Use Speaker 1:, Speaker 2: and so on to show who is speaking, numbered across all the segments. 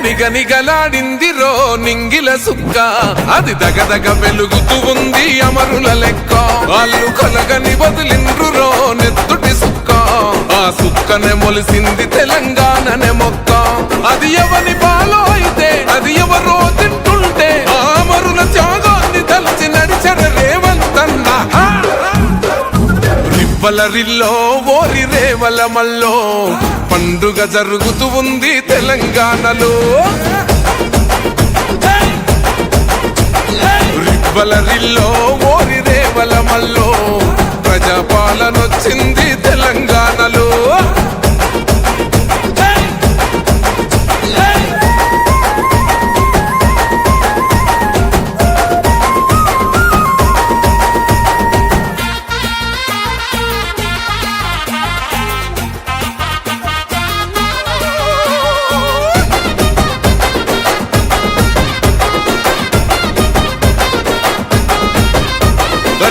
Speaker 1: నిగనిగలాడిందిరో నింగిల సుక్క, అది దగదగ వెలుగుతూ ఉంది అమరుల లెక్క. వాళ్ళు కలగని వదిలిండ్రురో నెత్తుటి సుక్క, ఆ సుక్కనే మొలిసింది తెలంగాణనే మొక్క. అది ఎవని పాలో అయితే అది ఎవరో తింటుంటే, ఆ అమరుల త్యాగాన్ని తలచి నడిచర రేవంతన్న. రివ్వల రిల్లో ఓరి రేవల మల్లో పండుగ జరుగుతూ ఉంది తెలంగాణలో. రివ్వల రిల్లో ఓరి రేవల మల్లో ప్రజాపాలనొచ్చింది తెలంగాణలో.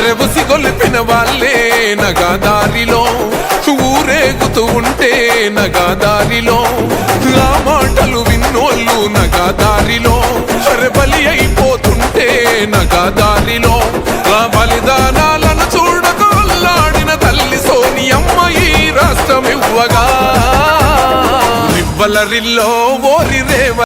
Speaker 1: రెబుసి గొలిపిన వాళ్ళే నగాదారిలో ఊరేగుతూ ఉంటే నగాదారిలో, ఆ మాటలు విన్నోళ్ళు నగాదారిలో బలి అయిపోతుంటే నగాదారిలో. ఆ బలిదానాలను చూడక అల్లాడిన తల్లి సోనియమ్మ ఈ రాష్ట్రం ఇవ్వగా. రివ్వల రిల్లో ఓరి రేవ